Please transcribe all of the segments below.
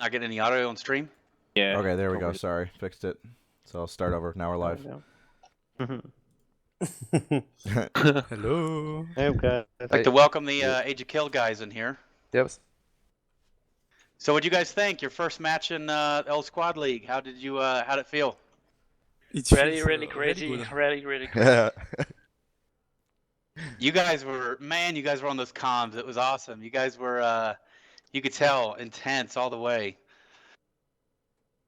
Not getting any audio on stream? Yeah. Okay, there we go. Sorry, fixed it. So I'll start over. Now we're live. Hello. Okay. I'd like to welcome the Age of Kill guys in here. Yep. So what'd you guys think? Your first match in L Squad League. How'd it feel? It's Really crazy. Really crazy. You guys were on those comms. It was awesome. You guys were you could tell intense all the way.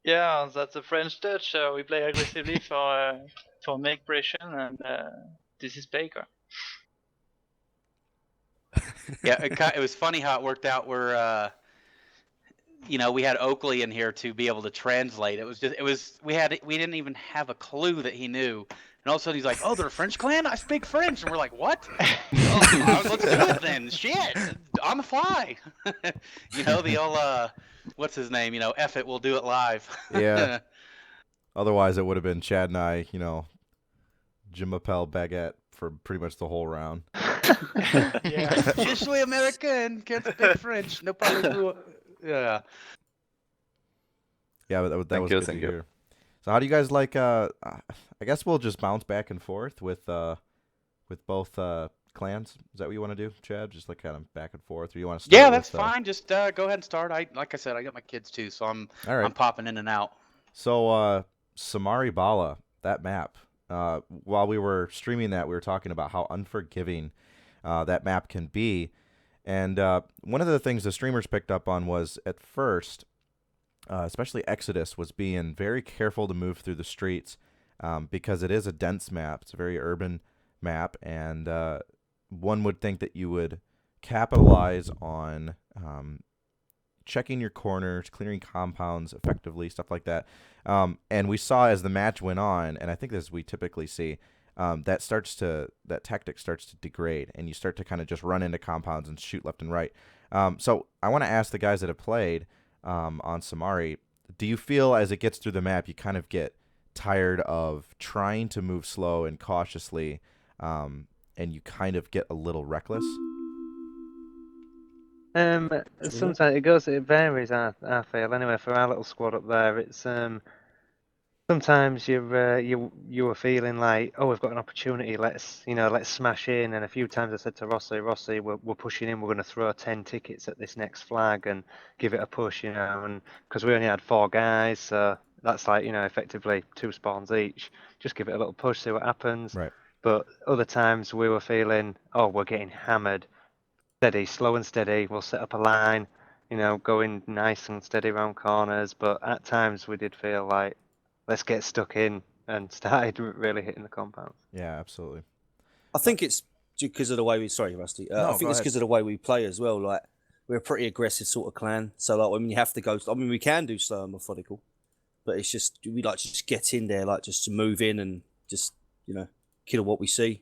Yeah, that's a French touch. We play aggressively for make pressure, and this is Baker. Yeah, it was funny how it worked out. Where we had Oakley in here to be able to translate. We didn't even have a clue that he knew. And all of a sudden he's like, "Oh, they're a French clan? I speak French." And we're like, "What?" Let's do it then. Shit, on the fly. The old what's his name? F it, we'll do it live. Yeah. Otherwise, it would have been Chad and I, Jim Appel baguette for pretty much the whole round. Yeah. Je suis American, can't speak French. No problem. Yeah. Yeah, but that was good to hear. So how do you guys like? I guess we'll just bounce back and forth with both clans. Is that what you want to do, Chad? Just like kind of back and forth, or you want to? Yeah, that's fine. Just go ahead and start. Like I said, I got my kids too, so I'm popping in and out. So Samari Bala, that map. While we were streaming that, we were talking about how unforgiving that map can be, and one of the things the streamers picked up on was at first. Especially Exodus was being very careful to move through the streets because it is a dense map. It's a very urban map, and one would think that you would capitalize on checking your corners, clearing compounds effectively, stuff like that. And we saw as the match went on, and I think as we typically see, that tactic starts to degrade, and you start to kind of just run into compounds and shoot left and right. So I want to ask the guys that have played on Samari, do you feel as it gets through the map you kind of get tired of trying to move slow and cautiously, and you kind of get a little reckless? Sometimes it varies. I feel anyway for our little squad up there. It's sometimes you were feeling like, oh, we've got an opportunity. Let's smash in. And a few times I said to Rossi, we're pushing in. We're going to throw 10 tickets at this next flag and give it a push, and because we only had 4 guys, so that's like effectively 2 spawns each. Just give it a little push, see what happens. Right. But other times we were feeling, oh, we're getting hammered. Steady, slow and steady. We'll set up a line, going nice and steady around corners. But at times we did feel like, let's get stuck in, and started really hitting the compounds. Yeah, absolutely. I think it's because of the way we. Sorry, Rusty. I think it's because of the way we play as well. Like we're a pretty aggressive sort of clan. So like when you have to go, we can do slow and methodical, but it's just we like to just get in there, like just to move in and just kill what we see.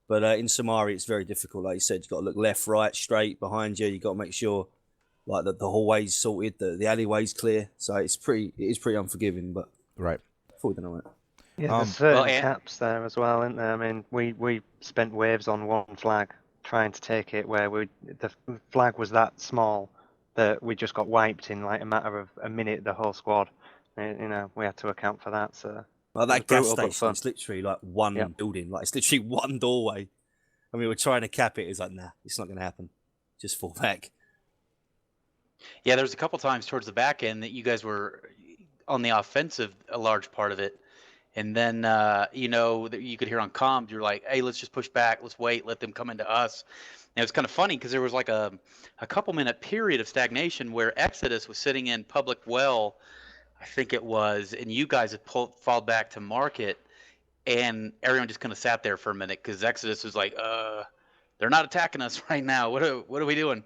But in Samari, it's very difficult. Like you said, you've got to look left, right, straight behind you. You've got to make sure like the hallway's sorted, the alleyway's clear. So it is pretty unforgiving, but. Right. Before we know it. Yeah, there's certain caps there as well, isn't there? I mean, we spent waves on one flag trying to take it where the flag was that small that we just got wiped in like a matter of a minute, the whole squad. We had to account for that. So like that gas station, it's literally like one building, like it's literally one doorway. I mean, we're trying to cap it. It's like, nah, it's not going to happen. Just fall back. Yeah, there was a couple times towards the back end that you guys were on the offensive, a large part of it, and then that you could hear on comms, you're like, hey, let's just push back, let's wait, let them come into us. And it was kind of funny because there was like a couple minute period of stagnation where Exodus was sitting in public well, I think it was, and you guys had fall back to market, and everyone just kind of sat there for a minute because Exodus was like, they're not attacking us right now, what are we doing?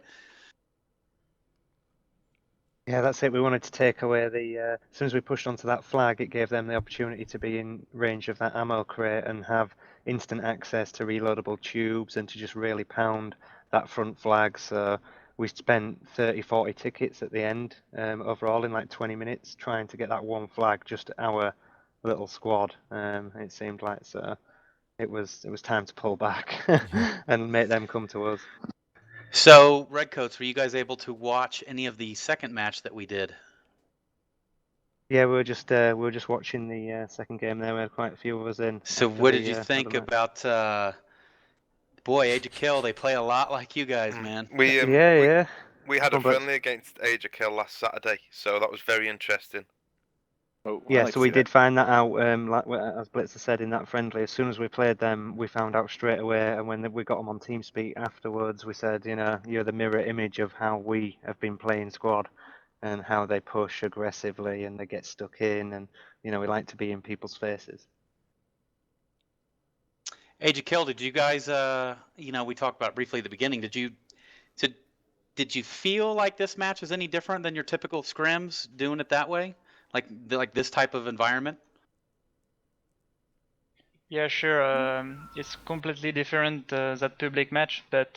Yeah, that's it. We wanted to take away as soon as we pushed onto that flag, it gave them the opportunity to be in range of that ammo crate and have instant access to reloadable tubes and to just really pound that front flag. So we spent 30, 40 tickets at the end overall in like 20 minutes trying to get that one flag, just our little squad. It seemed like it was time to pull back and make them come to us. So, Redcoats, were you guys able to watch any of the second match that we did? Yeah, we were just watching the second game there. We had quite a few of us in. So after what the, did you after think the match. about boy, Age of Kill? They play a lot like you guys, man. We Yeah. we had Go a on, Blitz. friendly against Age of Kill last Saturday, so that was very interesting. Oh, I Yeah, like so to we see did find that out, as Blitzer said in that friendly. As soon as we played them, we found out straight away. And when we got them on TeamSpeak afterwards, we said, you're the mirror image of how we have been playing squad, and how they push aggressively and they get stuck in, and we like to be in people's faces. Age of Kill, did you guys we talked about briefly at the beginning, did you feel like this match was any different than your typical scrims doing it that way? Like this type of environment? Yeah, sure. It's completely different that public match, but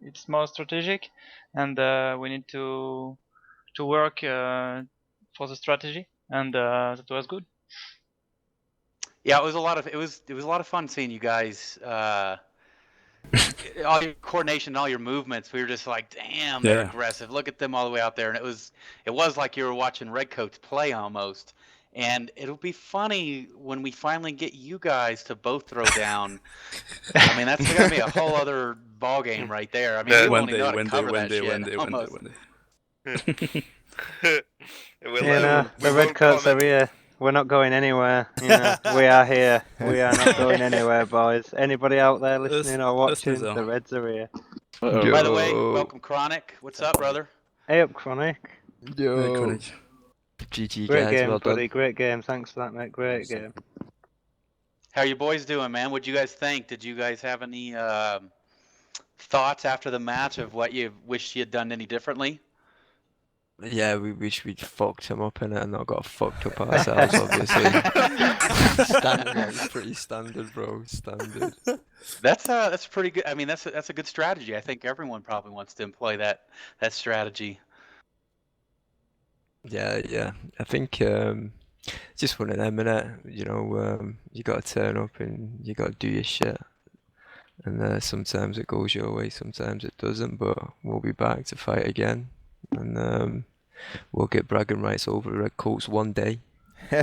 it's more strategic, and we need to work for the strategy, and that was good. Yeah, it was a lot of fun seeing you guys. All your coordination, all your movements. We were just like, damn, they're aggressive. Look at them all the way out there, and it was like you were watching Redcoats play almost. And it'll be funny when we finally get you guys to both throw down. I mean, that's gonna be a whole other ball game right there. I mean, we one won't even know how to cover that shit. Almost. The Redcoats are here. We're not going anywhere. We are here. We are not going anywhere, boys. Anybody out there listening or watching? The Reds are here. Uh-oh. By the way, welcome Chronic. What's up, brother? Hey up, Chronic. Yo. Chronic. GG Great guys, game, well buddy. done. Great game. Thanks for that, mate. Great game. How are you boys doing, man? What'd you guys think? Did you guys have any thoughts after the match of what you wished you had done any differently? Yeah, we wish we'd fucked him up in it and not got fucked up ourselves, obviously. Standard, pretty standard, bro. Standard. That's pretty good. I mean, that's a good strategy. I think everyone probably wants to employ that strategy. Yeah. I think just one of them, innit? You got to turn up and you got to do your shit. And sometimes it goes your way, sometimes it doesn't. But we'll be back to fight again, and we'll get bragging rights over Redcoats one day.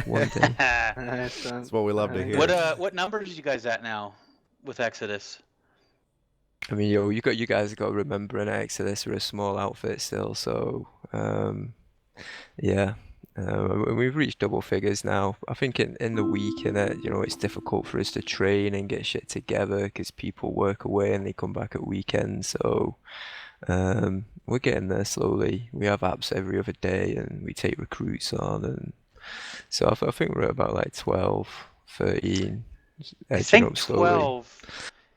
One day. That's what we love to hear. What numbers are you guys at now with Exodus? I mean, you guys got to remember, in Exodus, we're a small outfit still, so yeah. We've reached double figures now. I think in the week, it's difficult for us to train and get shit together because people work away and they come back at weekends. So we're getting there slowly. We have apps every other day and we take recruits on, and so I think we're at about like 12, 13. I think 12.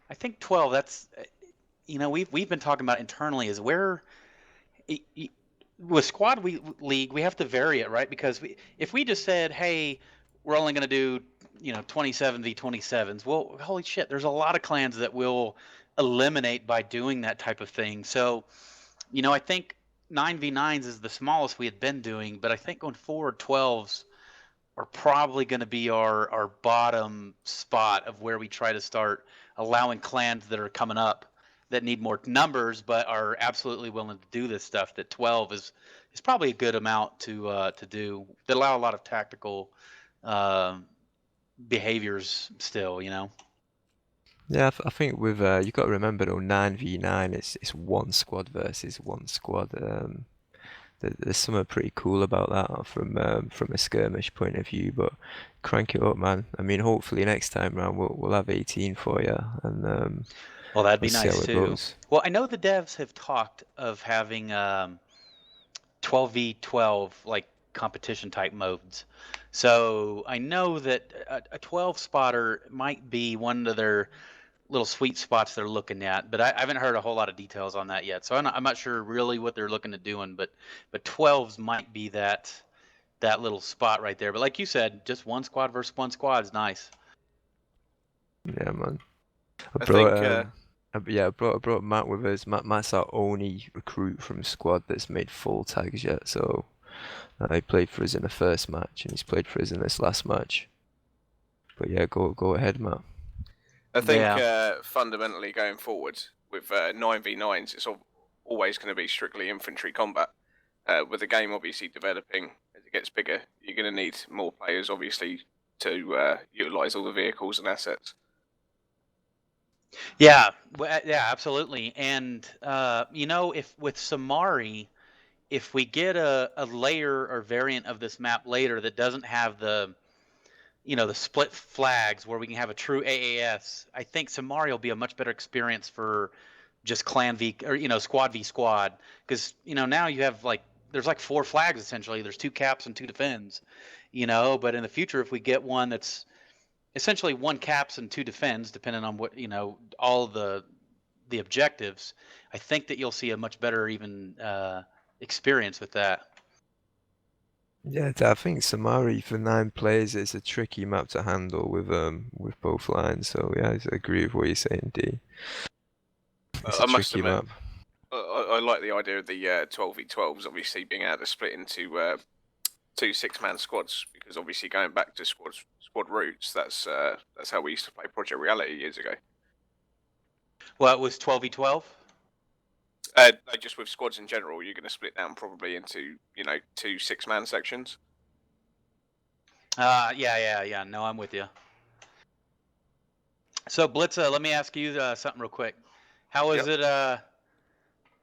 I think 12. That's we've been talking about internally is where. With squad league, we have to vary it, right? Because if we just said, "Hey, we're only going to do 27 v 27s," well, holy shit, there's a lot of clans that will eliminate by doing that type of thing. So, I think 9v9s is the smallest we had been doing, but I think going forward, 12s are probably going to be our bottom spot of where we try to start allowing clans that are coming up that need more numbers but are absolutely willing to do this stuff. That 12 is probably a good amount to do, that allow a lot of tactical behaviors still, Yeah, I think with you got to remember though, 9v9 it's one squad versus one squad. There's something pretty cool about that from a skirmish point of view, but crank it up, man. I mean, hopefully next time round we'll have 18 for you, and well, that'd be nice too. Goes. Well, I know the devs have talked of having 12v12 like competition type modes. So I know that a 12 spotter might be one of their little sweet spots they're looking at, but I haven't heard a whole lot of details on that yet. So I'm not sure really what they're looking at doing, but 12s might be that little spot right there. But like you said, just one squad versus one squad is nice. Yeah, man. I brought Matt with us. Matt's our only recruit from squad that's made full tags yet. So he played for us in the first match, and he's played for us in this last match. But yeah, go ahead, Matt. I think fundamentally going forward with 9v9s, it's always going to be strictly infantry combat. With the game obviously developing as it gets bigger, you're going to need more players, obviously, to utilize all the vehicles and assets. Yeah, yeah, absolutely. And if with Samari, if we get a layer or variant of this map later that doesn't have the split flags where we can have a true AAS, I think Samari will be a much better experience for just clan v or squad v squad, because now you have there's 4 flags essentially. There's 2 caps and 2 defends, but in the future if we get one that's essentially 1 caps and 2 defends, depending on what all the objectives, I think that you'll see a much better even experience with that. Yeah, I think Samari for 9 players is a tricky map to handle with both lines. So yeah, I agree with what you're saying, D. It's a tricky map. I like the idea of the 12v12s, obviously being able to split into 2 6-man squads, because obviously going back to squad roots, that's how we used to play Project Reality years ago. Well, it was 12v12. Just with squads in general, you're going to split down probably into 2 6-man sections. Yeah. No, I'm with you. So Blitza, let me ask you something real quick. How is it?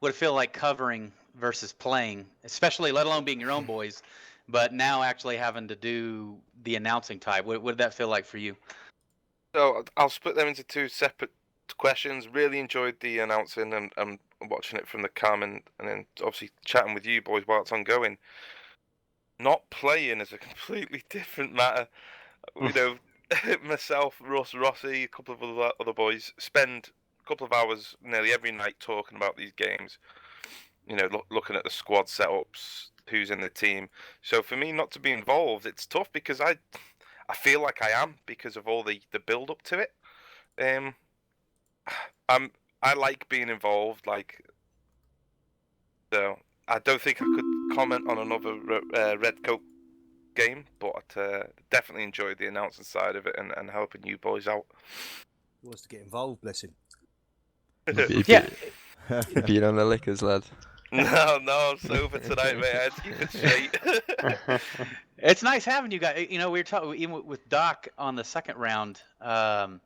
What it feel like covering versus playing, especially let alone being your own boys, but now actually having to do the announcing type? What did that feel like for you? So I'll split them into 2 separate questions. Really enjoyed the announcing and watching it from the cam, and then obviously chatting with you boys while it's ongoing. Not playing is a completely different matter. Myself, Rossi, a couple of other boys spend a couple of hours nearly every night talking about these games. Looking at the squad setups, who's in the team. So for me not to be involved, it's tough, because I feel like I am, because of all the build up to it. I like being involved, so I don't think I could comment on another Red Coat game, but definitely enjoyed the announcing side of it and helping you boys out. He wants to get involved, bless him. Yeah. Being on the liquors, lad. No, I'm sober tonight, mate. I had to keep it straight. It's nice having you guys. We were talking even with Doc on the second round. I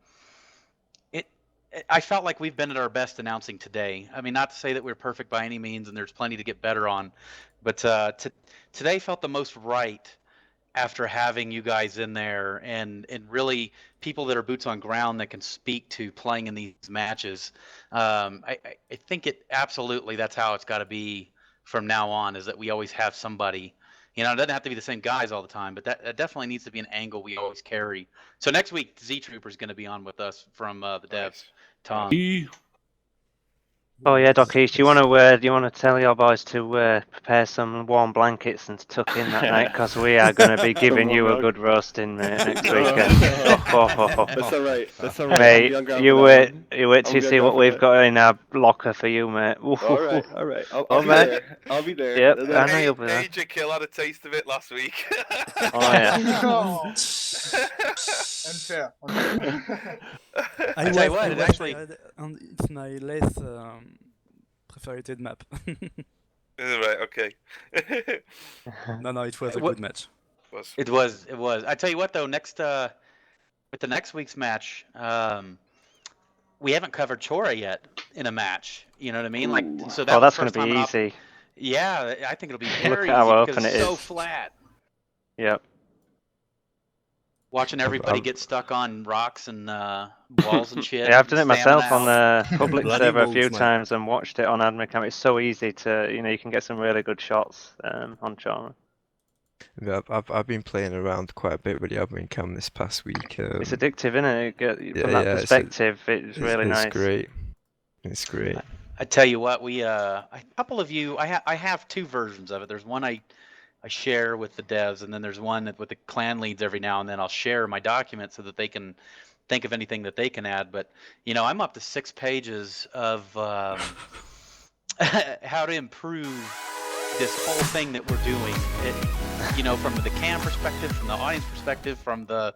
felt like we've been at our best announcing today. I mean, not to say that we're perfect by any means, and there's plenty to get better on, but today felt the most right after having you guys in there and really people that are boots on ground that can speak to playing in these matches. I think absolutely that's how it's got to be from now on, is that we always have somebody. It doesn't have to be the same guys all the time, but that definitely needs to be an angle we always carry. So next week, Z Trooper is going to be on with us from the devs. Tom. Oh yeah, Doc East, do you want to tell your boys to prepare some warm blankets and to tuck in that night, because we are going to be giving you a good roasting, mate, next weekend. That's all right. That's all right. Mate, you wait till you see what we've got in our locker for you, mate. All right. I'll be there. I'll be there. Yep, I know you'll be there. Major Kill had a taste of it last week. Oh yeah. Unfair. I tell you what, it's my less preferred map. Right, okay. No, it was a good match. It was. I tell you what, though, with the next week's match, we haven't covered Chora yet in a match. You know what I mean? So that's going to be easy. Yeah, I think it'll be very Look how easy open because it it's so is. flat. Yep. Watching everybody get stuck on rocks and walls and shit. Yeah, I've done it myself on the the public server a few times and watched it on admin cam. It's so easy to, you can get some really good shots on Chora. Yeah, I've been playing around quite a bit with the admin cam this past week. It's addictive, isn't it? From that perspective, it's really nice. It's great. It's great. I tell you what, a couple of you, I have 2 versions of it. There's one I share with the devs, and then there's one with the clan leads every now and then. I'll share my document so that they can think of anything that they can add. But I'm up to 6 pages of how to improve this whole thing that we're doing. From the cam perspective, from the audience perspective, from the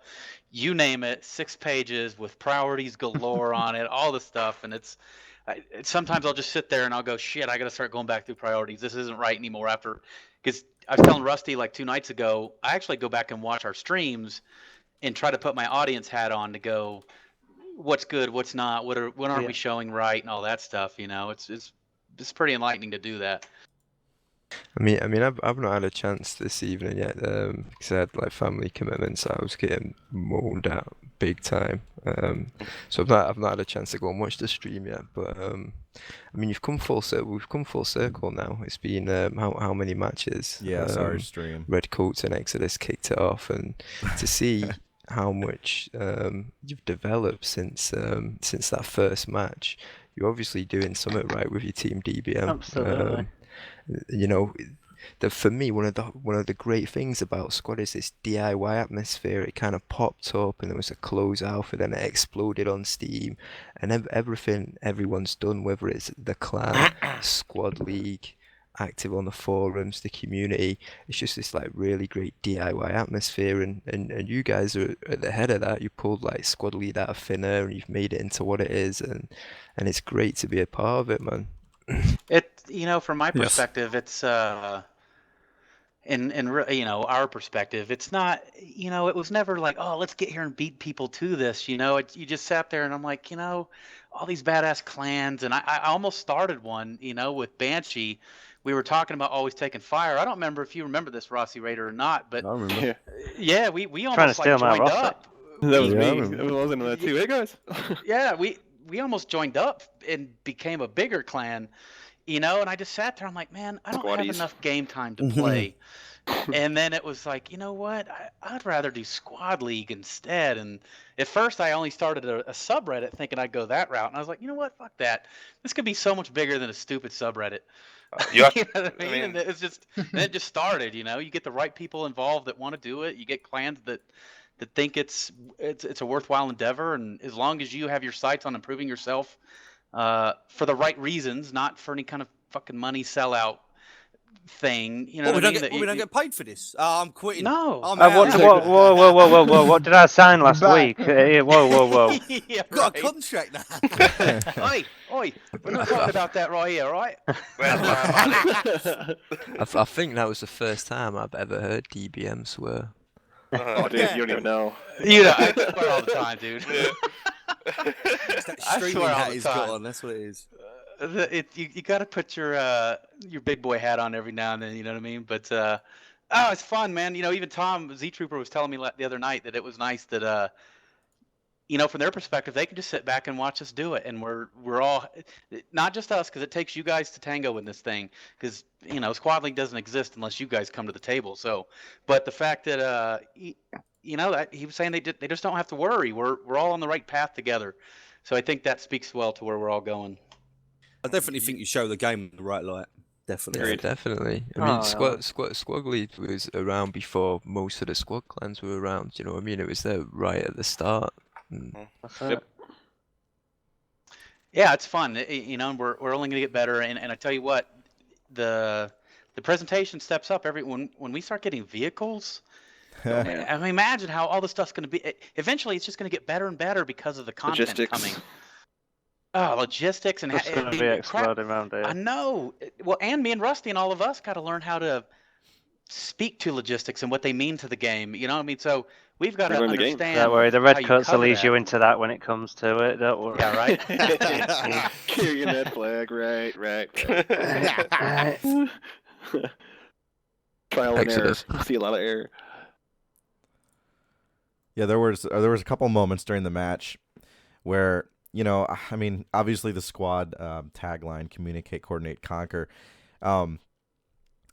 you name it, 6 pages with priorities galore on it, all the stuff. And sometimes I'll just sit there and I'll go, shit, I got to start going back through priorities. This isn't right anymore after because I was telling Rusty like 2 nights ago, I actually go back and watch our streams and try to put my audience hat on to go, what's good, what's not, what aren't we showing right, and all that stuff. You know, it's pretty enlightening to do that. I mean, I've not had a chance this evening yet, because I had like family commitments. I was getting moaned at big time, so I've not had a chance to go and watch the stream yet. But I mean, we've come full circle now. It's been how many matches? Yeah, sorry, stream. Redcoats and Exodus kicked it off, and to see how much you've developed since that first match. You're obviously doing something right with your team, DBM. Absolutely. You know, for me, one of the great things about Squad is this DIY atmosphere. It kind of popped up, and there was a close alpha, then it exploded on Steam, and everything everyone's done, whether it's the clan, Squad League, active on the forums, the community, it's just this like really great DIY atmosphere, and you guys are at the head of that. You pulled like Squad League out of thin air, and you've made it into what it is, and it's great to be a part of it, man. From my perspective, it's our perspective, it's not, it was never like, oh, let's get here and beat people to this. You just sat there, and I'm like, all these badass clans, and I almost started one, with Banshee. We were talking about always taking fire. I don't remember if you remember this, Rossi Raider, or not, but I remember. Yeah, we almost Trying to steal my joined roster. up. That was Yeah, I me. remember. I was in that too. Hey guys. Yeah, we almost joined up and became a bigger clan, and I just sat there. I'm like, man, I don't have Squaddies. enough game time to play. And then it was like, you know what? I'd rather do Squad League instead. And at first, I only started a subreddit thinking I'd go that route. And I was like, you know what? Fuck that. This could be so much bigger than a stupid subreddit. You have, You know what I mean? I And mean, it's just, and it just started. You get the right people involved that want to do it. You get clans that think it's a worthwhile endeavor. And as long as you have your sights on improving yourself for the right reasons, not for any kind of fucking money sellout thing. You know we what I don't mean? we don't get paid for this. I'm quitting. No. I'm Whoa! What did I sign last week? Whoa! Yeah, got a right. contract now. Oi! We're not talking about that right here, all right? where's my money? I think that was the first time I've ever heard DBM swear. Oh, dude, you don't even know. I swear all the time, dude. It's that I streaming swear all hat the he's got time. on. That's what it is. You got to put your big boy hat on every now and then. You know what I mean? But it's fun, man. Even Tom Z Trooper was telling me the other night that it was nice that from their perspective, they can just sit back and watch us do it, and we're all, not just us, because it takes you guys to tango in this thing, because Squad League doesn't exist unless you guys come to the table. So, but the fact that that he was saying they just don't have to worry. We're all on the right path together. So I think that speaks well to where we're all going. I definitely think you show the game in the right light. Definitely. Yeah, definitely. I mean, Squad League was around before most of the squad clans were around. You know what I mean? It was there right at the start. That's it. Yeah, it's fun. And we're only gonna get better. And I tell you what, the presentation steps up when we start getting vehicles. I mean, imagine how all this stuff's gonna be. Eventually, it's just gonna get better and better because of the content Logistics. coming. Oh, logistics and It's going to be exploding around here. I know. Well, and me and Rusty and all of us got to learn how to speak to logistics and what they mean to the game. You know what I mean? So we've got to Learn the game. understand. Don't worry, the how Redcoats will cover ease that. you into that when it comes to it. Don't worry. Yeah, right. Carrying that flag, right. Trial and error. Exodus. See a lot of error. Yeah, there was a couple moments during the match where, I mean, obviously the squad tagline, communicate, coordinate, conquer. And,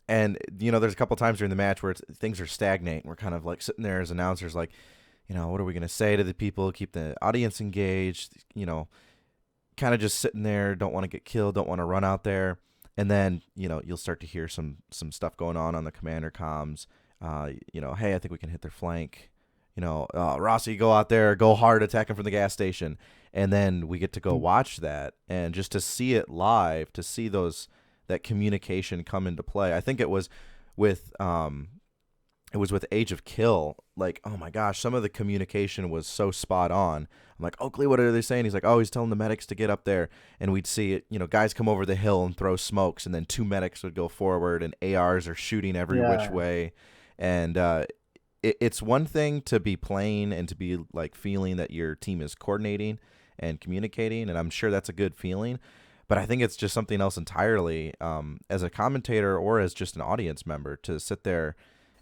there's a couple times during the match where things are stagnating. We're kind of like sitting there as announcers like, what are we going to say to the people, keep the audience engaged, kind of just sitting there, don't want to get killed, don't want to run out there. And then, you'll start to hear some stuff going on the commander comms. Hey, I think we can hit their flank. Rossi, go out there, go hard, attack him from the gas station. And then we get to go watch that, and just to see it live, to see that communication come into play. I think it was with it was with Age of Kill. Like, oh my gosh, some of the communication was so spot on. I'm like, Oakley, what are they saying? He's like, oh, he's telling the medics to get up there. And we'd see it, guys come over the hill and throw smokes, and then 2 medics would go forward, and ARs are shooting every which way. And it's one thing to be playing and to be like feeling that your team is coordinating and communicating, and I'm sure that's a good feeling. But I think it's just something else entirely, as a commentator or as just an audience member, to sit there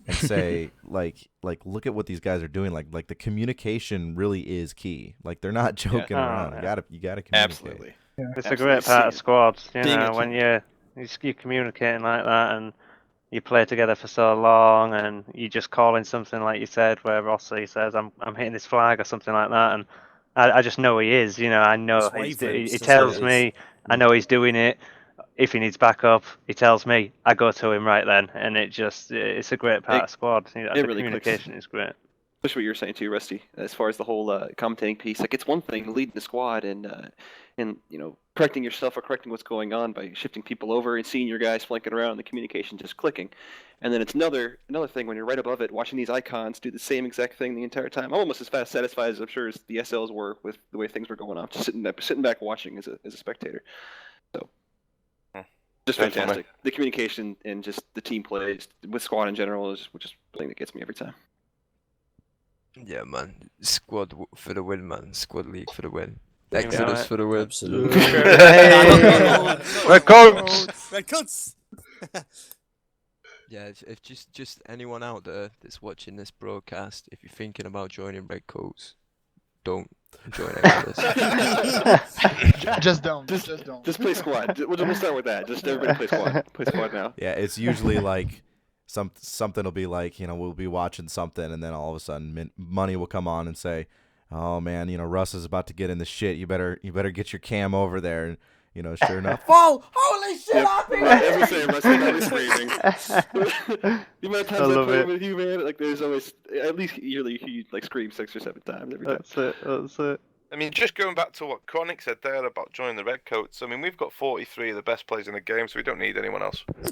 and say, like look at what these guys are doing. Like the communication really is key. Like, they're not joking around. You gotta communicate. Absolutely. It's a great part of squads, Being a when you're communicating like that, and you play together for so long, and you just calling something like you said, where Rossi says, "I'm hitting this flag" or something like that, and I just know he is. I know he tells me. I know he's doing it. If he needs backup, he tells me. I go to him right then, and it's a great part of squad. The really communication is great. Especially what you're saying too, Rusty, as far as the whole commentating piece. Like, it's one thing leading the squad and correcting yourself or correcting what's going on by shifting people over and seeing your guys flanking around and the communication just clicking. And then it's another thing when you're right above it, watching these icons do the same exact thing the entire time. I'm almost as satisfied as I'm sure as the SLs were with the way things were going on, just sitting back watching as a spectator. So, just fantastic. The communication and just the team play with squad in general is just the thing that gets me every time. Yeah, man. Squad for the win, man. Squad league for the win. Exodus for the win. Absolutely. Red coats! Red coats! Yeah, if just anyone out there that's watching this broadcast, if you're thinking about joining Red Coats, don't join Exodus. Just don't. Just play squad. We'll start with that. Just everybody play squad. Play squad now. Yeah, it's usually like something will be like, we'll be watching something, and then all of a sudden Money will come on and say, oh man, Russ is about to get in the shit. You better get your cam over there. And sure enough, whoa, holy shit, up here! Every say, Russ is always screaming. The amount of times I play with you, man, like there's always at least yearly he like screams 6 or 7 times every time. That's it. I mean, just going back to what Chronic said there about joining the Redcoats, I mean, we've got 43 of the best players in the game, so we don't need anyone else. Come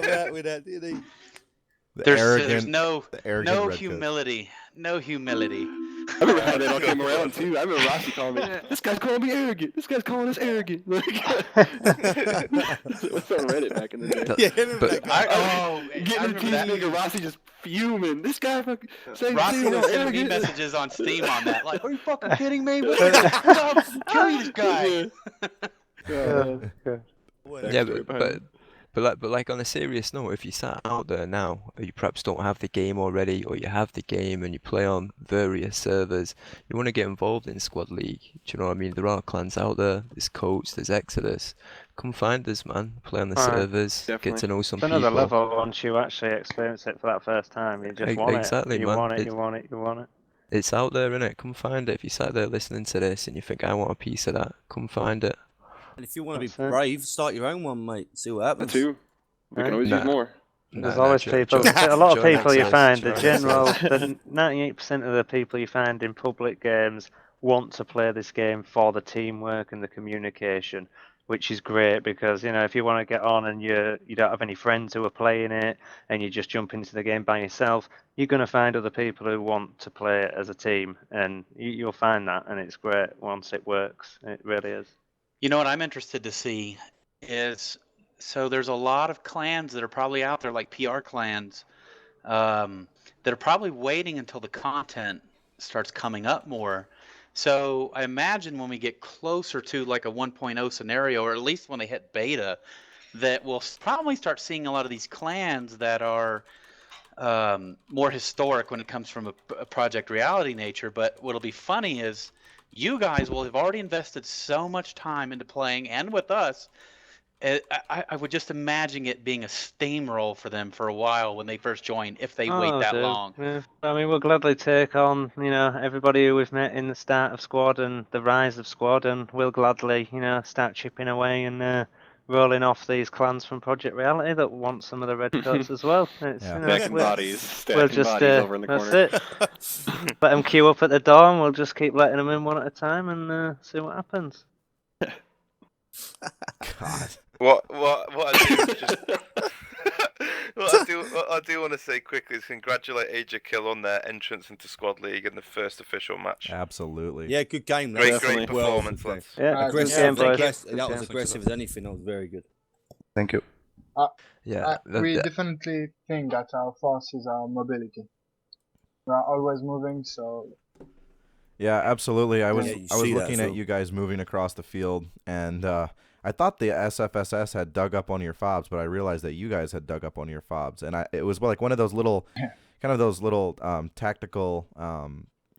out with that, did he? There's no Redcoats. humility. No humility. I remember how they all came around too. I remember Rossi calling me, "This guy's calling me arrogant. This guy's calling us arrogant." It was on Reddit back in the day. Getting the team nigga Rossi just fuming. This guy fucking saying Rossi was sending me messages on Steam on that. Like, are you fucking kidding me? Kill this guy. Yeah, but like on a serious note, if you sat out there now, or you perhaps don't have the game already, or you have the game and you play on various servers, you want to get involved in Squad League. Do you know what I mean? There are clans out there. There's Coats, there's Exodus. Come find us, man. Play on the servers. Definitely. Get to know some it's people. Another level once you actually experience it for that first time. You just want exactly, it. You man. want it. You want it. You want it. It's out there, innit? Come find it. If you sat there listening to this and you think I want a piece of that, come find it. And if you want to be brave, start your own one, mate. See what happens. That too. We can always use more. There's always people. A lot of people you find. The 98% of the people you find in public games want to play this game for the teamwork and the communication, which is great because if you want to get on and you don't have any friends who are playing it and you just jump into the game by yourself, you're going to find other people who want to play it as a team, and you'll find that, and it's great once it works. It really is. You know what I'm interested to see is, so there's a lot of clans that are probably out there, like PR clans, that are probably waiting until the content starts coming up more. So I imagine when we get closer to like a 1.0 scenario, or at least when they hit beta, that we'll probably start seeing a lot of these clans that are more historic when it comes from a Project Reality nature. But what'll be funny is you guys will have already invested so much time into playing, and with us, I would just imagine it being a steamroll for them for a while when they first join, if they wait that long. Yeah. I mean, we'll gladly take on, everybody who we've met in the start of Squad and the rise of Squad, and we'll gladly, start chipping away and rolling off these clans from Project Reality that want some of the red coats as well. It's, Stacking bodies, we'll just, bodies over in the corner. That's it. Let them queue up at the door, and we'll just keep letting them in one at a time and see what happens. God. What I do is just say quickly is congratulate Age of Kill on their entrance into Squad League in the first official match. Absolutely. Yeah, good game. Great, lads. great Well, performance, good game. lads. Yeah, good Aggressive, game, boys. aggressive. Good That was game. aggressive as anything. That was very good. Thank you. Yeah. We definitely think that our force is our mobility. We are always moving, so Yeah, absolutely. I was Yeah, you I was see that looking as at well. you guys moving across the field, and I thought the SFSS had dug up on your fobs, but I realized that you guys had dug up on your fobs, and it was like one of those little, kind of those little tactical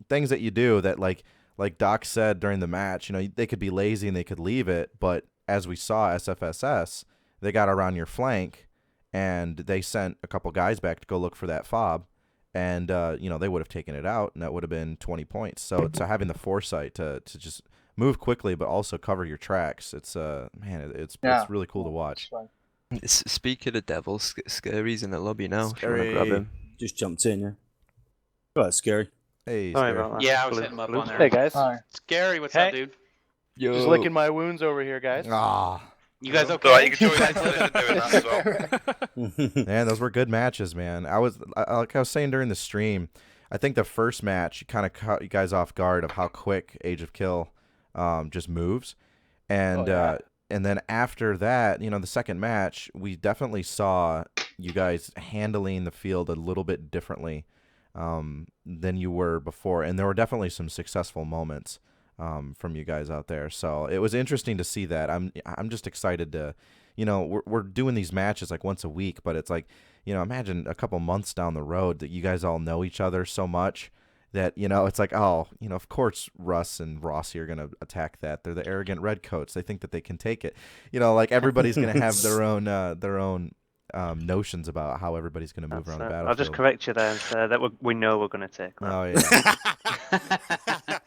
things that you do that like Doc said during the match. You know, they could be lazy and they could leave it, but as we saw SFSS, they got around your flank, and they sent a couple guys back to go look for that fob. And you know, they would have taken it out, and that would have been 20 points. So having the foresight to just move quickly, but also cover your tracks, it's man, it's really cool to watch. Speaking of devils, Scary's in the lobby now. If you want to Scary. grab him. Just jumped in, yeah. Right, Scary. Hey, Sorry Scary. about that. Yeah, I was Blue- hitting him up blue- on there. Hey guys, hi. Scary, what's Hey. up, dude? Yo. just licking my wounds over here, guys. Ah, You guys So okay? you can join us in doing that as well. man, those were good matches, man. Like I was saying during the stream, I think the first match kind of caught you guys off guard of how quick Age of Kill just moves, and and then after that, you know, the second match, we definitely saw you guys handling the field a little bit differently than you were before, and there were definitely some successful moments from you guys out there. So it was interesting to see that. I'm just excited to, you know, we're doing these matches like once a week, but it's like, you know, imagine a couple months down the road that you guys all know each other so much that, you know, it's like, oh, you know, of course Russ and Rossi are going to attack that. They're the arrogant redcoats. They think that they can take it. You know, like everybody's going to have their own notions about how everybody's going to move around the battlefield. I'll just correct you there and say that we know we're going to take that. Oh, yeah.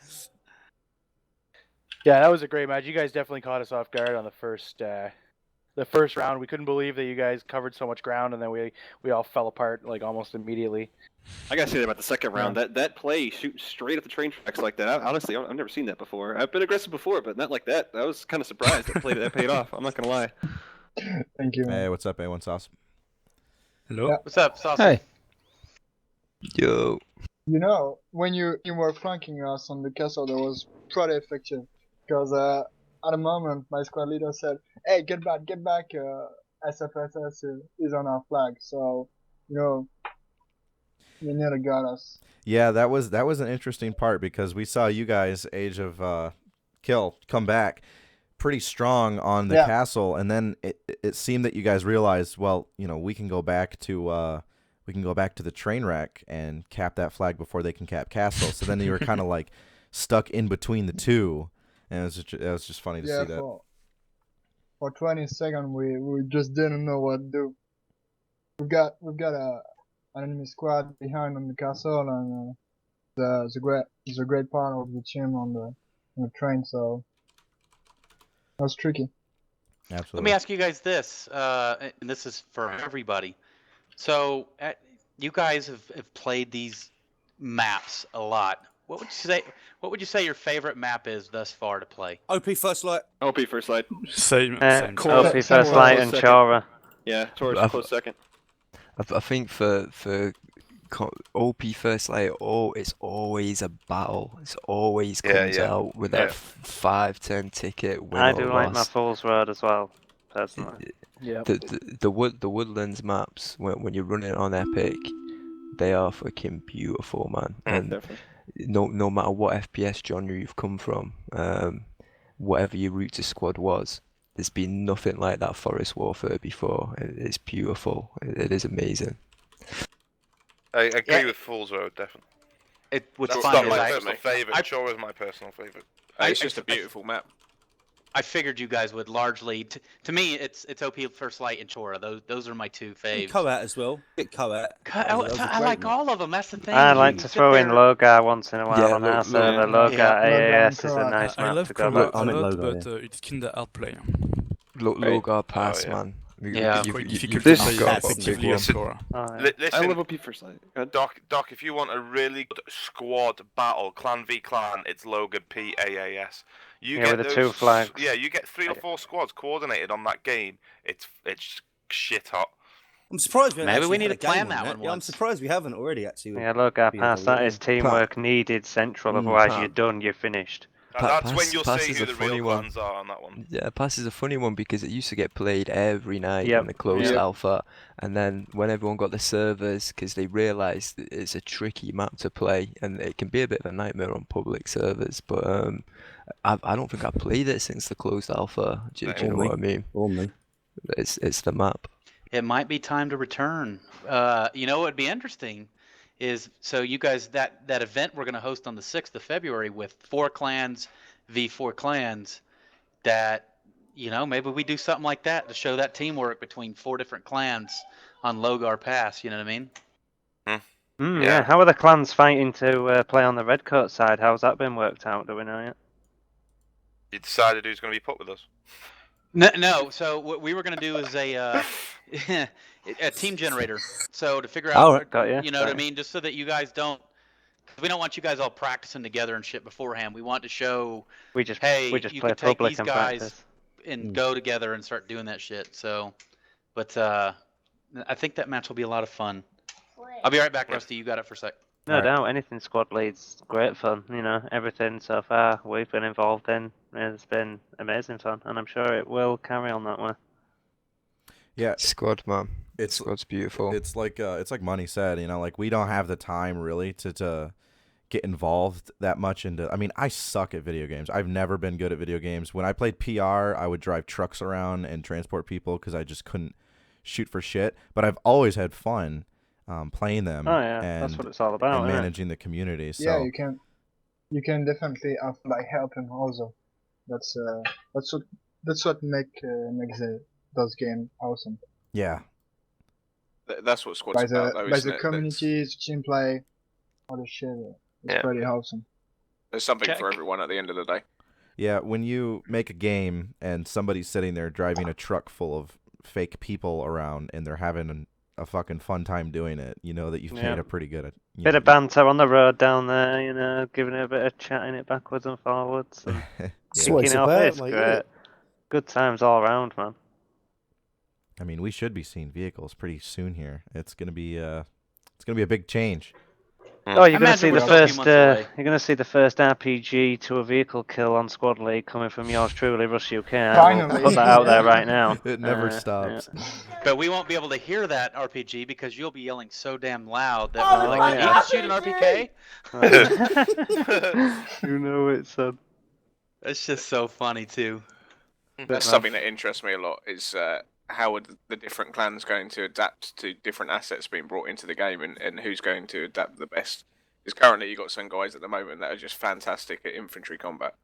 Yeah, that was a great match. You guys definitely caught us off guard on the first round. We couldn't believe that you guys covered so much ground, and then we all fell apart like almost immediately. I gotta say that about the second round. That play, shooting straight at the train tracks like that. Honestly, I've never seen that before. I've been aggressive before, but not like that. I was kind of surprised that paid off. I'm not gonna lie. Thank you. Hey, what's up, A1 Sauce? Hello. Yeah. What's up, Sauce? Hey. Yo. You know, when you were flanking us on the castle, that was pretty effective. Because at the moment, my squad leader said, "Hey, get back! SFSS is on our flag." So, you know, you nearly got us. Yeah, that was an interesting part because we saw you guys, Age of Kill, come back pretty strong on the castle, and then it seemed that you guys realized, well, you know, we can go back to the train wreck and cap that flag before they can cap castle. So then you were kind of like stuck in between the two, and it was just funny to see that. For 20 seconds, we just didn't know what to do. We've got an enemy squad behind on the castle, and there's a great part of the team on the train, so that was tricky. Absolutely. Let me ask you guys this, and this is for everybody. So, you guys have played these maps a lot. What would you say your favorite map is thus far to play? OP First Light. OP First Light. Same. OP First Light and Chora. Yeah, Chora's close second. I think for OP First Light, it's always a battle. It's always comes out with that 5-10 ticket win I or do like my loss. Fool's Road as well, personally. Yeah. The Woodlands maps when you're running on Epic, they are fucking beautiful, man. And Definitely. no matter what FPS genre you've come from, whatever your route to squad was, there's been nothing like that Forest Warfare before. It's beautiful. It is amazing. I agree with Fool's Road, definitely. What's That's fun not is my personal favourite. Chora's my personal favourite. It's just a beautiful map. I figured you guys would largely. To me, it's OP First Light and Chora. Those are my two faves. Koat as well. Get Koat. I like all of them. That's the thing. I like to throw in Logar once in a while on our server. Logar Yeah. AAS is a nice I map love to go Koat back a to. lot, Logo, but it's kinda hard play. Logar Pass, man. Yeah. Quite difficult This- to play That's effectively big on Chora. Listen, I love OP First Light. Doc, if you want a really good squad battle, clan v clan, it's Logan PAAS. You Yeah, get with the those 2 flags. Yeah, you get 3 or 4 squads coordinated on that game. It's shit hot. I'm surprised we haven't Maybe we actually need had to a plan game on that one Yeah, I'm once. surprised we haven't already actually. Yeah, look, our pass. That is teamwork needed central. Otherwise, you're Pat. done. You're finished. That's when you'll Pass see is who a the funny real one. clans are on that one. Yeah, Pass is a funny one because it used to get played every night Yep. in the closed Yep. alpha, and then when everyone got the servers, because they realised that it's a tricky map to play, and it can be a bit of a nightmare on public servers. But I don't think I've played it since the closed alpha. Do you know what I mean? Or me. It's the map. It might be time to return. You know what would be interesting is, so you guys, that event we're going to host on the 6th of February with 4 clans v 4 clans, that, you know, maybe we do something like that to show that teamwork between 4 different clans on Logar Pass, you know what I mean? Yeah. How are the clans fighting to play on the Redcoat side? How's that been worked out? Do we know yet? You decided who's going to be put with us? No. So what we were going to do is a team generator. So to figure out, you know what I mean, just so that you guys don't. We don't want you guys all practicing together and shit beforehand. We want to show, hey, we just you play can take public these and guys practice. and go together and start doing that shit. So, but I think that match will be a lot of fun. I'll be right back, Rusty. You got it for a sec. No doubt, anything squad leads, great fun. You know, everything so far we've been involved in has been amazing fun, and I'm sure it will carry on that way. Yeah, squad, man. Squad's beautiful. It's like Money said, you know, like we don't have the time really to get involved that much into. I mean, I suck at video games. I've never been good at video games. When I played PR, I would drive trucks around and transport people because I just couldn't shoot for shit. But I've always had fun playing them. Oh yeah, and, that's what it's all about. And isn't it? managing the community. So Yeah, you can definitely have like helping also. That's what makes those games awesome. Yeah. That's what squad's By about, though, by isn't the it? communities, team play, all the shit. It's pretty awesome. There's something for everyone at the end of the day. Yeah, when you make a game and somebody's sitting there driving a truck full of fake people around and they're having a fucking fun time doing it, you know that you've made a pretty good. Bit of banter on the road down there, you know, giving it a bit of chatting it backwards and forwards. And That's kicking off, it's great. Good times all around, man. I mean, we should be seeing vehicles pretty soon here. It's gonna be a big change. Oh, you're gonna see the first. You're gonna see the first RPG to a vehicle kill on Squad League coming from yours truly, Russ UK. Finally. Put that out there right now. It never stops. Yeah. But we won't be able to hear that RPG because you'll be yelling so damn loud that we'll be like, "Did you just shoot an RPK?" You know it, son. It's just so funny too. That's something that interests me a lot. Is how are the different clans going to adapt to different assets being brought into the game, and who's going to adapt the best? Because currently you've got some guys at the moment that are just fantastic at infantry combat.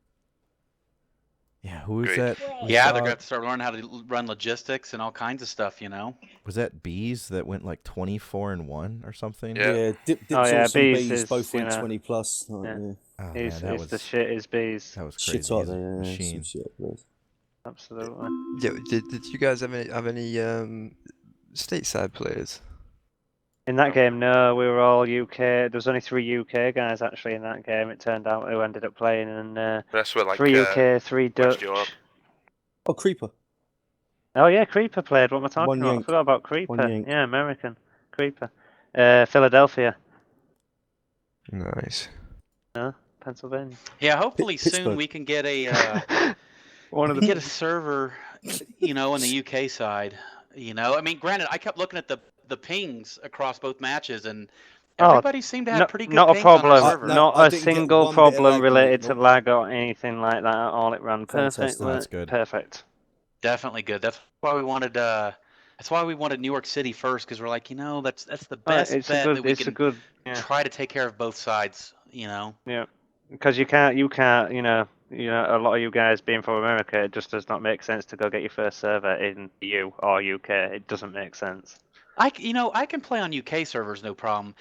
Yeah, who is that? Yeah, they're gonna have to start learning how to run logistics and all kinds of stuff, you know. Was that Bees that went like 24-1 or something? Yeah, Dips Oh, yeah, also and Bees Bees is, both you went know, 20 plus. Oh, He's man, that the shit is Bees. That was crazy. Shit, He's a machine. Absolutely. Yeah, did you guys have any stateside players? In that game, no, we were all UK. There was only 3 UK guys actually in that game. It turned out who ended up playing, and Rest were like 3 UK, 3 West Dutch. Europe. Oh, Creeper. Oh yeah, Creeper played. What am I talking One about? yank. I forgot about Creeper. One yank. Yeah, American Creeper. Philadelphia. Nice. No, Pennsylvania. Yeah, hopefully soon Pittsburgh. we can get a get a server, you know, on the UK side. You know, I mean, granted, I kept looking at the pings across both matches, and everybody seemed to have pretty good not a pings on problem. the server. Not I a didn't get single one bit of problem lag, related mate. to lag or anything like that. All it ran Fantastic. perfectly. That's good. Perfect. Definitely good. That's why we wanted. That's why we wanted New York City first, because we're like, you know, that's the best It's bet a good. that we It's can a good. Yeah. try to take care of both sides. You know. Yeah. Because you can't. You know. A lot of you guys being from America, it just does not make sense to go get your first server in EU or UK. It doesn't make sense. I can play on UK servers, no problem.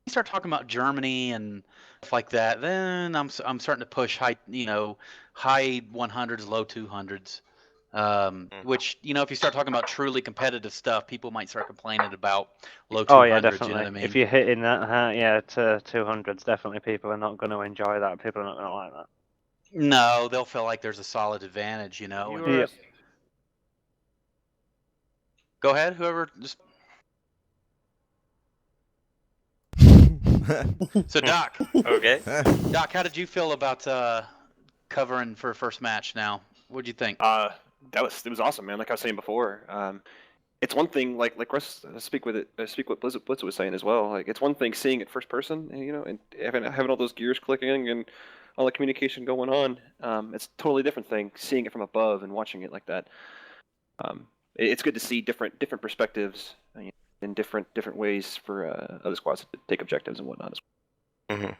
You start talking about Germany and stuff like that, then I'm starting to push high 100s, low 200s. Which, you know, if you start talking about truly competitive stuff, people might start complaining about low 200s. Oh yeah, You know definitely. what I mean? If you're hitting that, to 200s, definitely people are not going to enjoy that. People are not going to like that. No, they'll feel like there's a solid advantage, you know. Yeah. Go ahead, whoever. Just So Doc, Okay. Doc, how did you feel about covering for first match? Now, what'd you think? It was awesome, man. Like I was saying before, it's one thing like Russ speak what Blizzard was saying as well. Like it's one thing seeing it first person, and having all those gears clicking and all the communication going on. It's a totally different thing seeing it from above and watching it like that. It's good to see different perspectives in different ways for other squads to take objectives and whatnot as well. Mm-hmm.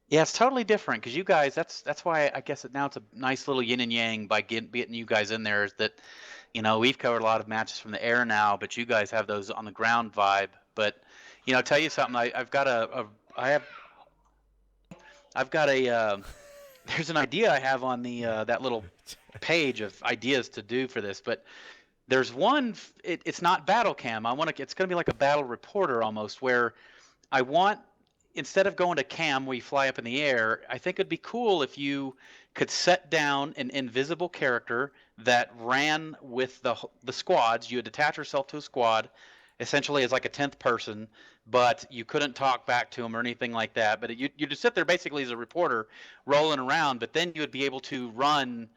Yeah, it's totally different because you guys. That's why I guess now it's a nice little yin and yang by getting you guys in there. Is that we've covered a lot of matches from the air now, but you guys have those on the ground vibe. But I'll tell you something. I've got a there's an idea I have on the that little page of ideas to do for this, but there's one. It's not battle cam. It's going to be like a battle reporter almost, where I want. Instead of going to cam where you fly up in the air, I think it'd be cool if you could set down an invisible character that ran with the squads. You would attach yourself to a squad, essentially as like a 10th person, but you couldn't talk back to them or anything like that. But you just sit there basically as a reporter rolling around, but then you would be able to run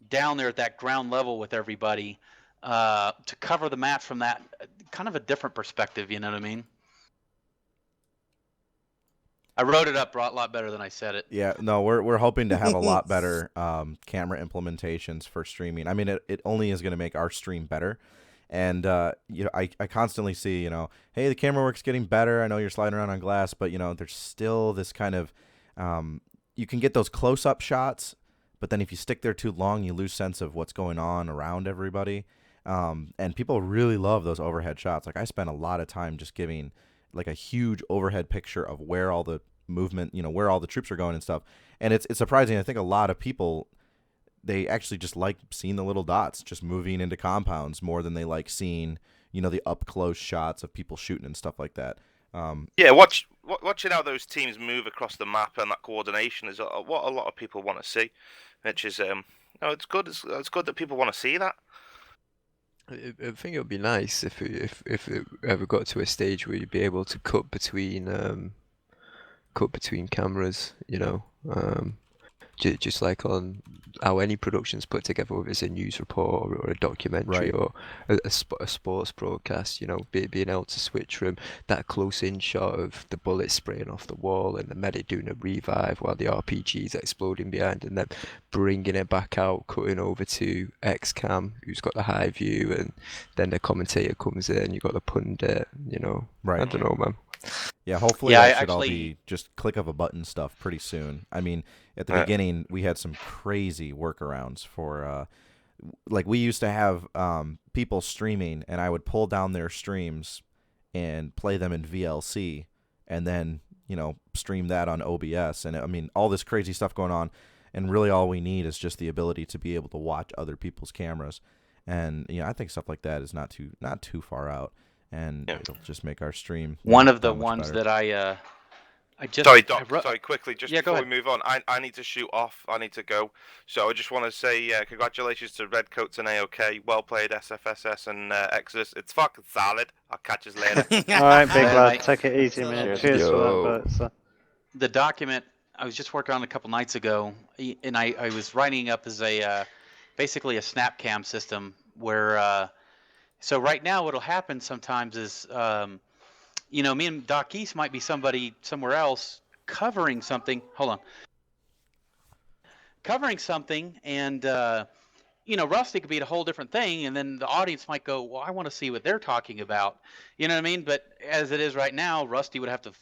down there at that ground level with everybody to cover the match from that kind of a different perspective, you know what I mean? I wrote it up a lot better than I said it. Yeah, no, we're hoping to have a lot better camera implementations for streaming. I mean, it only is going to make our stream better. And I constantly see, hey, the camera work's getting better. I know you're sliding around on glass, but there's still this kind of you can get those close-up shots, but then if you stick there too long, you lose sense of what's going on around everybody. And people really love those overhead shots. Like I spent a lot of time just giving like a huge overhead picture of where all the movement, where all the troops are going and stuff. And it's surprising. I think a lot of people, they actually just like seeing the little dots just moving into compounds more than they like seeing, the up close shots of people shooting and stuff like that. Yeah, watching how those teams move across the map and that coordination is what a lot of people want to see, which is it's good. It's good that people want to see that. I think it would be nice if it ever got to a stage where you'd be able to cut between cameras, just like on how any production's put together, whether it's a news report or a documentary or a sports broadcast, being able to switch from that close-in shot of the bullets spraying off the wall and the medic doing a revive while the RPG's exploding behind, and then bringing it back out, cutting over to XCam, who's got the high view, and then the commentator comes in, you've got the pundit, Right. I don't know, man. Yeah, hopefully that should all be just click of a button stuff pretty soon. I mean, at the beginning, we had some crazy workarounds for, like we used to have people streaming, and I would pull down their streams and play them in VLC, and then, stream that on OBS. And I mean, all this crazy stuff going on, and really all we need is just the ability to be able to watch other people's cameras. And, I think stuff like that is not too far out. And it'll just make our stream. One of the ones better. that I just... Sorry, Doc, sorry, quickly, just go before ahead. we move on, I need to shoot off. I need to go. So I just want to say congratulations to Redcoats and AOK. Well played, SFSS and Exodus. It's fucking solid. I'll catch you later. All right, big lad. Take it easy, man. Cheers for that. But, The document I was just working on a couple nights ago, and I was writing up as a basically a SnapCam system where... So right now, what'll happen sometimes is, me and Doc East might be somebody somewhere else covering something. Hold on. Covering something, and Rusty could be a whole different thing, and then the audience might go, "Well, I want to see what they're talking about." You know what I mean? But as it is right now, Rusty would have to,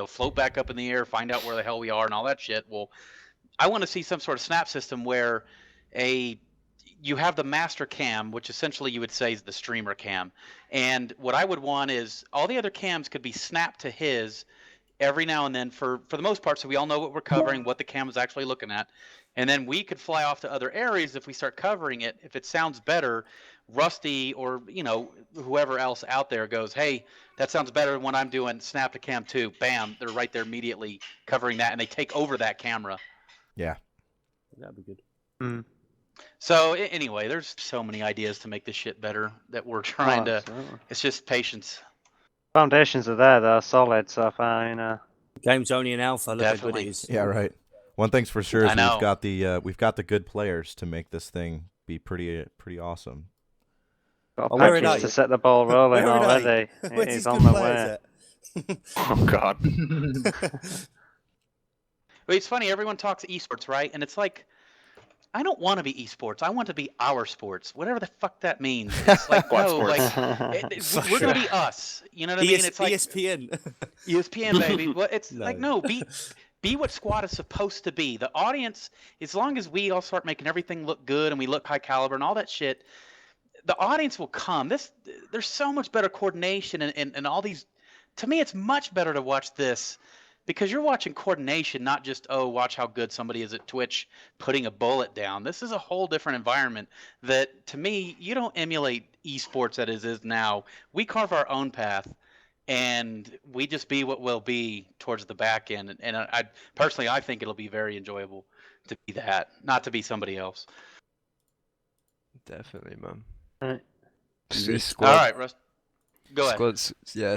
float back up in the air, find out where the hell we are, and all that shit. Well, I want to see some sort of snap system where you have the master cam, which essentially you would say is the streamer cam. And what I would want is all the other cams could be snapped to his every now and then for the most part, so we all know what we're covering, what the cam is actually looking at. And then we could fly off to other areas if we start covering it. If it sounds better, Rusty or, whoever else out there goes, "Hey, that sounds better than what I'm doing. Snap to cam 2. Bam, they're right there immediately covering that, and they take over that camera. Yeah. That'd be good. Mm. So anyway, there's so many ideas to make this shit better that we're trying to. absolutely. It's just patience. Foundations are there, they're solid so far. Game's only an alpha. Look how good Definitely. it is. Yeah, right. One thing's for sure is I know. we've got the good players to make this thing be pretty awesome. Got Oh, where are patches they? to set the ball rolling Where are already. they? It Where's is these on good the players way. at? Oh God. But it's funny, everyone talks esports, right? And it's like, I don't want to be esports. I want to be our sports, whatever the fuck that means. It's like, What no, like sports? we're gonna be us. You know what I mean? It's like ESPN. ESPN, baby. Well, it's No. like no, be what Squad is supposed to be. The audience, as long as we all start making everything look good and we look high caliber and all that shit, the audience will come. There's so much better coordination and all these. To me, it's much better to watch this because you're watching coordination, not just watch how good somebody is at Twitch putting a bullet down. This is a whole different environment that, to me, you don't emulate esports that is now. We carve our own path, and we just be what we'll be towards the back end. And I personally, I think it'll be very enjoyable to be that, not to be somebody else. Definitely, man. Right. Squad, All right, Russ. Go ahead.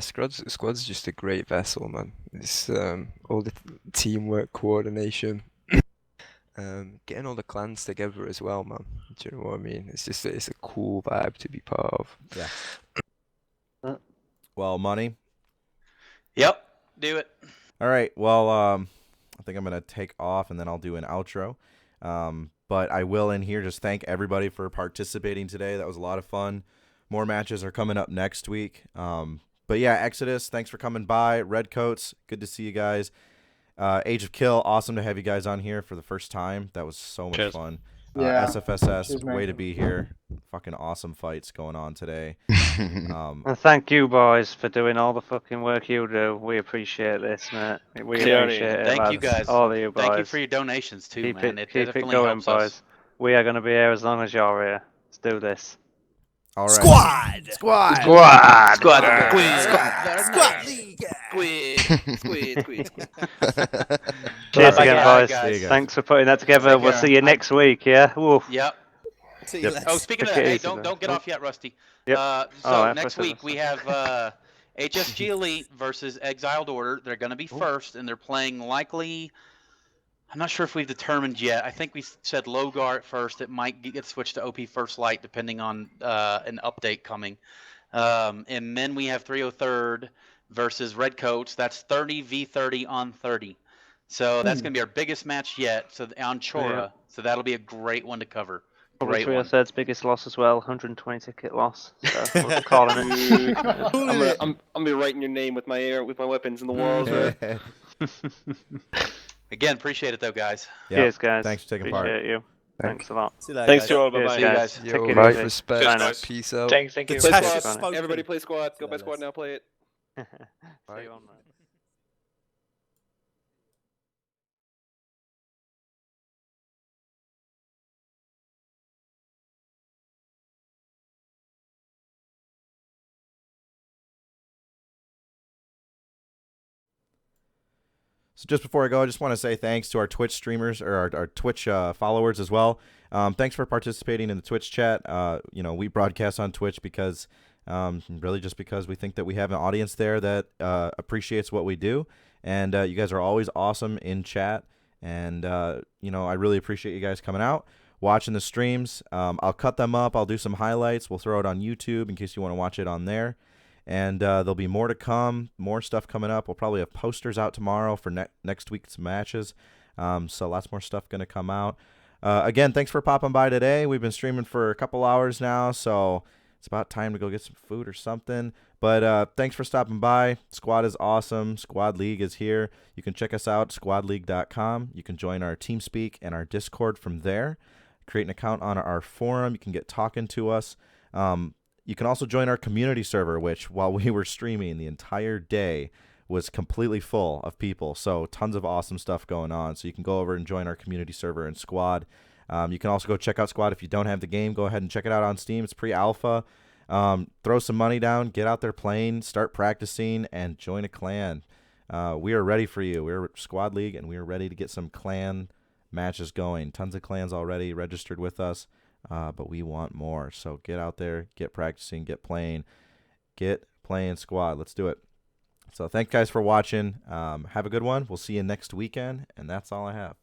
Squad's just a great vessel, man. It's all the teamwork, coordination, getting all the clans together as well, man. Do you know what I mean? It's a cool vibe to be part of. Yeah. Well, money. Yep, do it. All right. Well, I think I'm gonna take off and then I'll do an outro. But I will in here just thank everybody for participating today. That was a lot of fun. More matches are coming up next week. But yeah, Exodus, thanks for coming by. Redcoats, good to see you guys. Age of Kill, awesome to have you guys on here for the first time. That was so much fun. Yeah. SFSS, Cheers, man. way to be here. Fucking awesome fights going on today. And thank you, boys, for doing all the fucking work you do. We appreciate this, mate. We appreciate it. Thank you lads. guys. All of you boys. Thank you for your donations too, keep man. it, It keep it definitely going, helps boys. us. We are going to be here as long as you're here. Let's do this. All right. Squad! Squad! Squad! Squad League! Squid. Cheers Bye, again, guys. boys. See you guys. Thanks for putting that together. Take We'll care. see you next week, yeah? Woof. Yep. See you Yep. lads. Oh, speaking of Take that, it hey, easy, don't though. get off yet, Rusty. Yep. So Alright, next listen, week we have HSG Elite versus Exiled Order. They're going to be first, and they're playing likely. I'm not sure if we've determined yet. I think we said Logar at first. It might get switched to OP First Light depending on an update coming. And then we have 303rd versus Redcoats. That's 30v30 on 30. So that's going to be our biggest match yet. So on Chora. Yeah. So that'll be a great one to cover. Probably Great one. 303rd's biggest loss as well, 120 ticket loss. So we're calling it. I'm gonna be writing your name with my weapons in the walls. Right? Again, appreciate it though, guys. Yep. Cheers, guys. Thanks for taking Appreciate part. you. Thanks a lot. See you later, Thanks guys. to all. Cheers, Bye-bye. See you guys. guys. Take Yo, it life, easy. respect, Bye now. peace out. Thank The you. Tash Cheers, is man. spoken. Everybody play squad. Go See by you squad later. now. Play it. See you on, mate. So just before I go, I just want to say thanks to our Twitch streamers or our Twitch followers as well. Thanks for participating in the Twitch chat. We broadcast on Twitch because really just because we think that we have an audience there that appreciates what we do. And you guys are always awesome in chat. And, I really appreciate you guys coming out, watching the streams. I'll cut them up. I'll do some highlights. We'll throw it on YouTube in case you want to watch it on there. And there'll be more to come, more stuff coming up. We'll probably have posters out tomorrow for next week's matches. So lots more stuff going to come out. Again, thanks for popping by today. We've been streaming for a couple hours now, so it's about time to go get some food or something. But thanks for stopping by. Squad is awesome. Squad League is here. You can check us out, squadleague.com. You can join our TeamSpeak and our Discord from there. Create an account on our forum. You can get talking to us. You can also join our community server, which while we were streaming the entire day was completely full of people. So tons of awesome stuff going on. So you can go over and join our community server in Squad. You can also go check out Squad if you don't have the game. Go ahead and check it out on Steam. It's pre-alpha. Throw some money down, get out there playing, start practicing, and join a clan. We are ready for you. We're Squad League, and we are ready to get some clan matches going. Tons of clans already registered with us. But we want more. So get out there, get practicing, get playing Squad. Let's do it. So thanks guys for watching. Have a good one. We'll see you next weekend, and that's all I have.